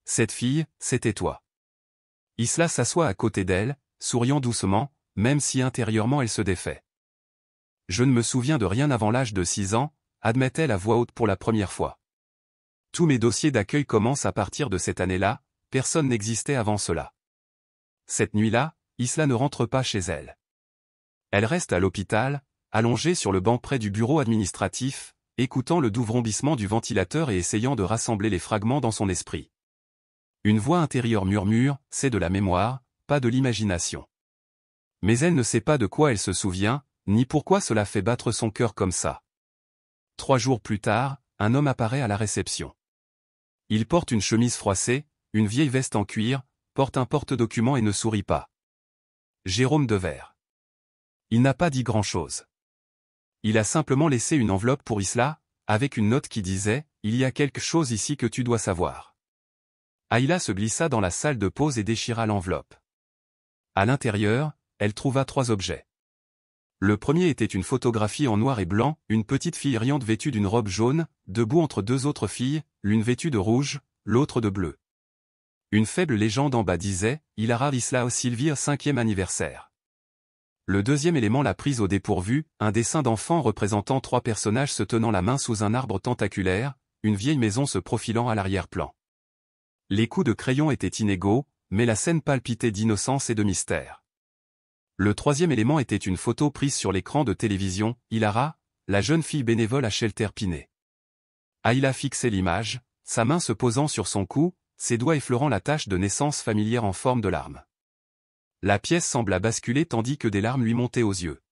Cette fille, c'était toi. Isla s'assoit à côté d'elle, souriant doucement, même si intérieurement elle se défait. Je ne me souviens de rien avant l'âge de 6 ans, admet-elle à voix haute pour la première fois. Tous mes dossiers d'accueil commencent à partir de cette année-là, personne n'existait avant cela. Cette nuit-là, Isla ne rentre pas chez elle. Elle reste à l'hôpital, allongée sur le banc près du bureau administratif, écoutant le doux vrombissement du ventilateur et essayant de rassembler les fragments dans son esprit. Une voix intérieure murmure, c'est de la mémoire, pas de l'imagination. Mais elle ne sait pas de quoi elle se souvient, ni pourquoi cela fait battre son cœur comme ça. 3 jours plus tard, un homme apparaît à la réception. Il porte une chemise froissée, une vieille veste en cuir, porte un porte-documents et ne sourit pas. Jérôme Devers. Il n'a pas dit grand-chose. Il a simplement laissé une enveloppe pour Isla, avec une note qui disait « Il y a quelque chose ici que tu dois savoir ». Ayla se glissa dans la salle de pause et déchira l'enveloppe. À l'intérieur, elle trouva 3 objets. Le premier était une photographie en noir et blanc, une petite fille riante vêtue d'une robe jaune, debout entre 2 autres filles, l'une vêtue de rouge, l'autre de bleu. Une faible légende en bas disait « Ilara Isla Sylvie 5e anniversaire ». Le deuxième élément l'a prise au dépourvu, un dessin d'enfant représentant 3 personnages se tenant la main sous un arbre tentaculaire, une vieille maison se profilant à l'arrière-plan. Les coups de crayon étaient inégaux, mais la scène palpitait d'innocence et de mystère. Le troisième élément était une photo prise sur l'écran de télévision, Ilara, la jeune fille bénévole à Shelter Pinet. Ayla fixait l'image, sa main se posant sur son cou, ses doigts effleurant la tache de naissance familière en forme de larme. La pièce sembla basculer tandis que des larmes lui montaient aux yeux.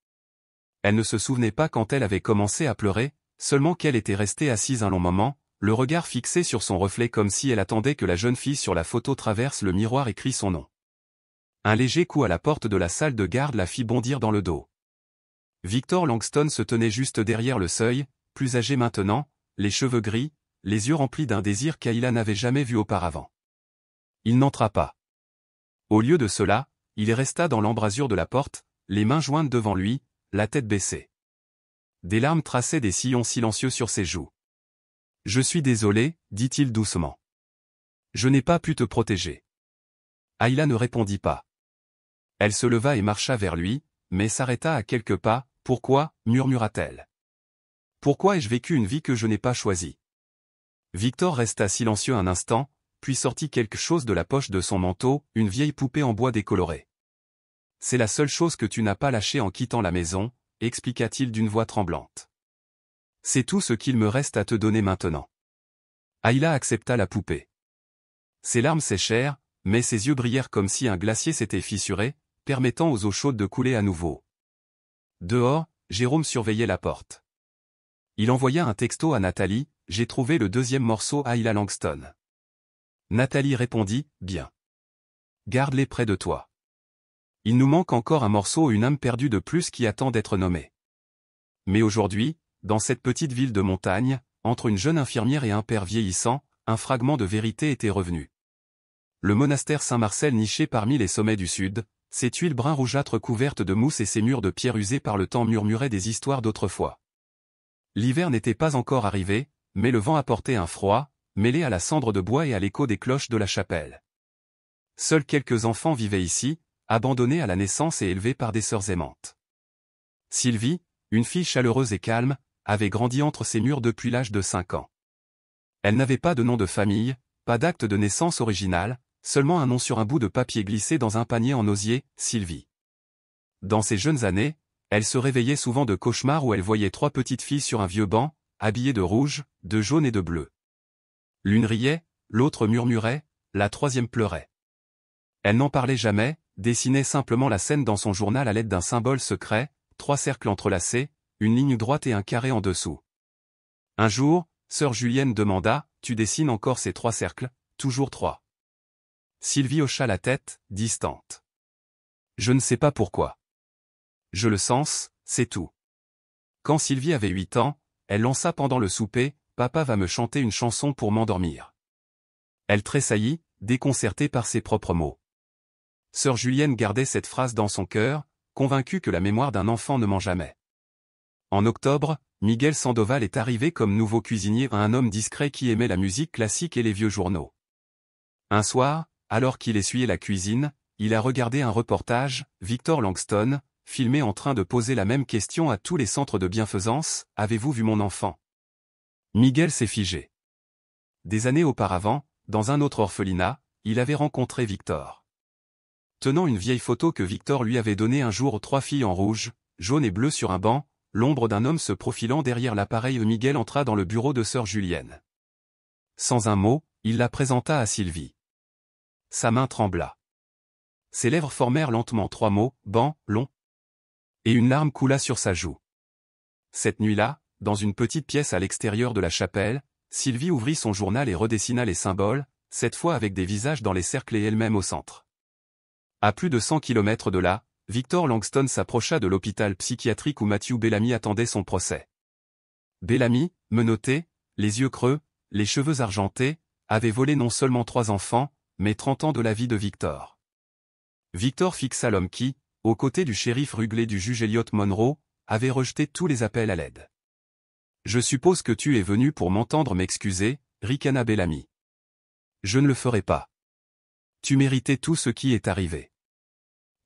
Elle ne se souvenait pas quand elle avait commencé à pleurer, seulement qu'elle était restée assise un long moment, le regard fixé sur son reflet comme si elle attendait que la jeune fille sur la photo traverse le miroir et crie son nom. Un léger coup à la porte de la salle de garde la fit bondir dans le dos. Victor Langston se tenait juste derrière le seuil, plus âgé maintenant, les cheveux gris, les yeux remplis d'un désir qu'Ayla n'avait jamais vu auparavant. Il n'entra pas. Au lieu de cela, il resta dans l'embrasure de la porte, les mains jointes devant lui, la tête baissée. Des larmes traçaient des sillons silencieux sur ses joues. « Je suis désolé, dit-il doucement. Je n'ai pas pu te protéger. » Ayla ne répondit pas. Elle se leva et marcha vers lui, mais s'arrêta à quelques pas. « Pourquoi » murmura-t-elle. « Pourquoi ai-je vécu une vie que je n'ai pas choisie ?» Victor resta silencieux un instant, puis sortit quelque chose de la poche de son manteau, une vieille poupée en bois décolorée. « C'est la seule chose que tu n'as pas lâchée en quittant la maison, » expliqua-t-il d'une voix tremblante. « C'est tout ce qu'il me reste à te donner maintenant. » Ayla accepta la poupée. Ses larmes séchèrent, mais ses yeux brillèrent comme si un glacier s'était fissuré, permettant aux eaux chaudes de couler à nouveau. Dehors, Jérôme surveillait la porte. Il envoya un texto à Nathalie, « J'ai trouvé le 2e morceau Ayla Langston. » Nathalie répondit, « Bien. Garde-les près de toi. Il nous manque encore un morceau, une âme perdue de plus qui attend d'être nommée. » Mais aujourd'hui, dans cette petite ville de montagne, entre une jeune infirmière et un père vieillissant, un fragment de vérité était revenu. Le monastère Saint-Marcel niché parmi les sommets du sud, ses tuiles brun rougeâtres couvertes de mousse et ses murs de pierre usés par le temps murmuraient des histoires d'autrefois. L'hiver n'était pas encore arrivé, mais le vent apportait un froid, mêlé à la cendre de bois et à l'écho des cloches de la chapelle. Seuls quelques enfants vivaient ici, abandonnés à la naissance et élevés par des sœurs aimantes. Sylvie, une fille chaleureuse et calme, avait grandi entre ces murs depuis l'âge de 5 ans. Elle n'avait pas de nom de famille, pas d'acte de naissance original, seulement un nom sur un bout de papier glissé dans un panier en osier, Sylvie. Dans ses jeunes années, elle se réveillait souvent de cauchemars où elle voyait 3 petites filles sur un vieux banc, habillées de rouge, de jaune et de bleu. L'une riait, l'autre murmurait, la 3e pleurait. Elle n'en parlait jamais, dessinait simplement la scène dans son journal à l'aide d'un symbole secret, 3 cercles entrelacés, une ligne droite et un carré en dessous. Un jour, sœur Julienne demanda, « Tu dessines encore ces 3 cercles, toujours 3. » Sylvie hocha la tête, distante. « Je ne sais pas pourquoi. Je le sens, c'est tout. » Quand Sylvie avait 8 ans, elle lança pendant le souper, « Papa va me chanter une chanson pour m'endormir. » Elle tressaillit, déconcertée par ses propres mots. Sœur Julienne gardait cette phrase dans son cœur, convaincue que la mémoire d'un enfant ne ment jamais. En octobre, Miguel Sandoval est arrivé comme nouveau cuisinier à un homme discret qui aimait la musique classique et les vieux journaux. Un soir, alors qu'il essuyait la cuisine, il a regardé un reportage, Victor Langston, filmé en train de poser la même question à tous les centres de bienfaisance, « Avez-vous vu mon enfant ?» Miguel s'est figé. Des années auparavant, dans un autre orphelinat, il avait rencontré Victor. Tenant une vieille photo que Victor lui avait donnée un jour aux 3 filles en rouge, jaune et bleu sur un banc, l'ombre d'un homme se profilant derrière l'appareil. Miguel entra dans le bureau de sœur Julienne. Sans un mot, il la présenta à Sylvie. Sa main trembla. Ses lèvres formèrent lentement 3 mots, ban, long. Et une larme coula sur sa joue. Cette nuit-là, dans une petite pièce à l'extérieur de la chapelle, Sylvie ouvrit son journal et redessina les symboles, cette fois avec des visages dans les cercles et elle-même au centre. À plus de 100 kilomètres de là, Victor Langston s'approcha de l'hôpital psychiatrique où Matthew Bellamy attendait son procès. Bellamy, menotté, les yeux creux, les cheveux argentés, avait volé non seulement 3 enfants, mais 30 ans de la vie de Victor. Victor fixa l'homme qui, aux côtés du shérif ruglé du juge Elliot Monroe, avait rejeté tous les appels à l'aide. « Je suppose que tu es venu pour m'entendre m'excuser, ricana Bellamy. Je ne le ferai pas. Tu méritais tout ce qui est arrivé. »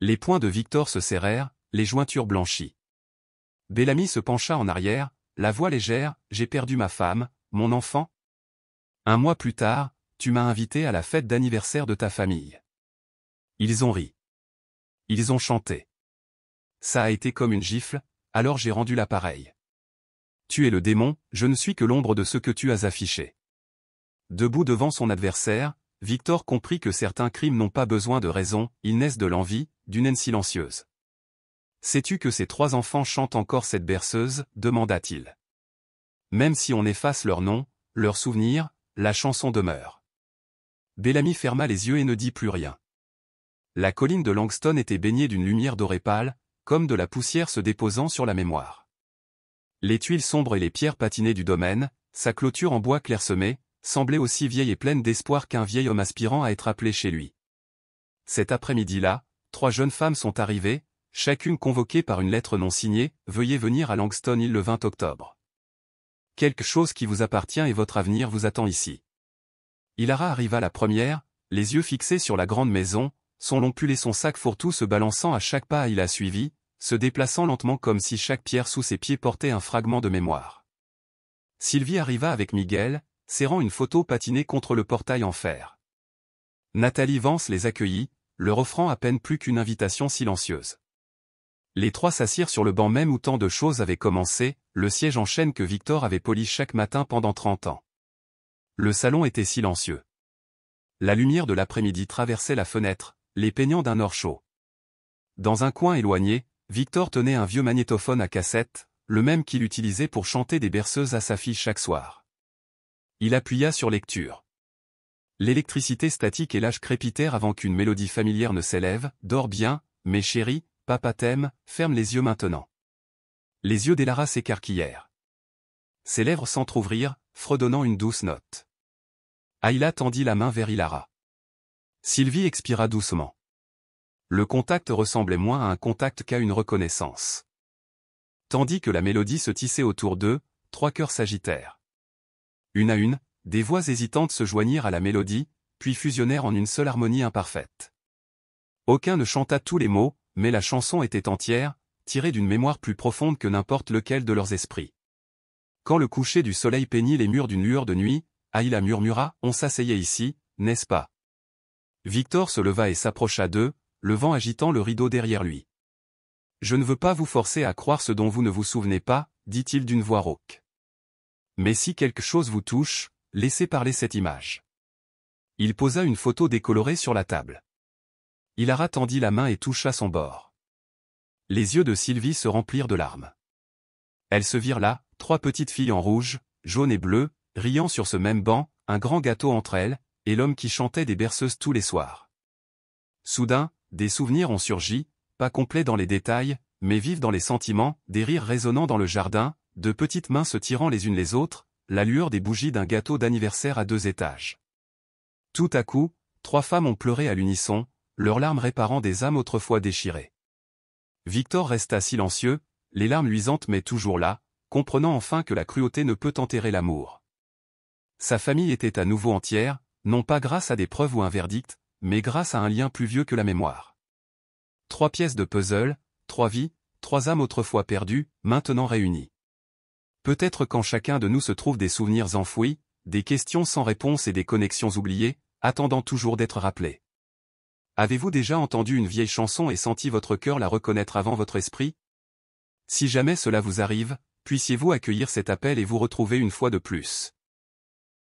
Les poings de Victor se serrèrent, les jointures blanchies. Bellamy se pencha en arrière, la voix légère, « J'ai perdu ma femme, mon enfant. 1 mois plus tard, tu m'as invité à la fête d'anniversaire de ta famille. » Ils ont ri. Ils ont chanté. Ça a été comme une gifle, alors j'ai rendu l'appareil. Tu es le démon, je ne suis que l'ombre de ce que tu as affiché. Debout devant son adversaire, Victor comprit que certains crimes n'ont pas besoin de raison, ils naissent de l'envie, d'une haine silencieuse. Sais-tu que ces 3 enfants chantent encore cette berceuse, demanda-t-il. Même si on efface leur nom, leurs souvenirs, la chanson demeure. Bellamy ferma les yeux et ne dit plus rien. La colline de Langston était baignée d'une lumière dorée pâle, comme de la poussière se déposant sur la mémoire. Les tuiles sombres et les pierres patinées du domaine, sa clôture en bois clairsemé, semblaient aussi vieille et pleine d'espoir qu'un vieil homme aspirant à être appelé chez lui. Cet après-midi-là, 3 jeunes femmes sont arrivées, chacune convoquée par une lettre non signée, « Veuillez venir à Langston Hill le 20 octobre. Quelque chose qui vous appartient et votre avenir vous attend ici. » Hilara arriva la première, les yeux fixés sur la grande maison, son long pull et son sac fourre-tout se balançant à chaque pas. Il la suivit, se déplaçant lentement comme si chaque pierre sous ses pieds portait un fragment de mémoire. Sylvie arriva avec Miguel, serrant une photo patinée contre le portail en fer. Nathalie Vance les accueillit, leur offrant à peine plus qu'une invitation silencieuse. Les 3 s'assirent sur le banc même où tant de choses avaient commencé, le siège en chêne que Victor avait poli chaque matin pendant 30 ans. Le salon était silencieux. La lumière de l'après-midi traversait la fenêtre, les peignant d'un or chaud. Dans un coin éloigné, Victor tenait un vieux magnétophone à cassette, le même qu'il utilisait pour chanter des berceuses à sa fille chaque soir. Il appuya sur lecture. L'électricité statique et l'âge crépitèrent avant qu'une mélodie familière ne s'élève. « Dors bien, mes chéris, papa t'aime, ferme les yeux maintenant. » Les yeux d'Hilara s'écarquillèrent. Ses lèvres s'entr'ouvrirent, fredonnant une douce note. Ayla tendit la main vers Hilara. Sylvie expira doucement. Le contact ressemblait moins à un contact qu'à une reconnaissance. Tandis que la mélodie se tissait autour d'eux, 3 cœurs s'agitèrent. Une à une, des voix hésitantes se joignirent à la mélodie, puis fusionnèrent en une seule harmonie imparfaite. Aucun ne chanta tous les mots, mais la chanson était entière, tirée d'une mémoire plus profonde que n'importe lequel de leurs esprits. Quand le coucher du soleil peignit les murs d'une lueur de nuit, Ayla murmura, « On s'asseyait ici, n'est-ce pas ?» Victor se leva et s'approcha d'eux, le vent agitant le rideau derrière lui. « Je ne veux pas vous forcer à croire ce dont vous ne vous souvenez pas, » dit-il d'une voix rauque. « Mais si quelque chose vous touche, laissez parler cette image. » Il posa une photo décolorée sur la table. Hilara tendit la main et toucha son bord. Les yeux de Sylvie se remplirent de larmes. Elles se virent là, 3 petites filles en rouge, jaune et bleu, riant sur ce même banc, un grand gâteau entre elles, et l'homme qui chantait des berceuses tous les soirs. Soudain, des souvenirs ont surgi, pas complets dans les détails, mais vifs dans les sentiments, des rires résonnant dans le jardin, de petites mains se tirant les unes les autres, la lueur des bougies d'un gâteau d'anniversaire à 2 étages. Tout à coup, 3 femmes ont pleuré à l'unisson, leurs larmes réparant des âmes autrefois déchirées. Victor resta silencieux, les larmes luisantes mais toujours là, comprenant enfin que la cruauté ne peut enterrer l'amour. Sa famille était à nouveau entière, non pas grâce à des preuves ou un verdict, mais grâce à un lien plus vieux que la mémoire. 3 pièces de puzzle, 3 vies, 3 âmes autrefois perdues, maintenant réunies. Peut-être quand chacun de nous se trouve des souvenirs enfouis, des questions sans réponse et des connexions oubliées, attendant toujours d'être rappelées. Avez-vous déjà entendu une vieille chanson et senti votre cœur la reconnaître avant votre esprit? Si jamais cela vous arrive, puissiez-vous accueillir cet appel et vous retrouver une fois de plus.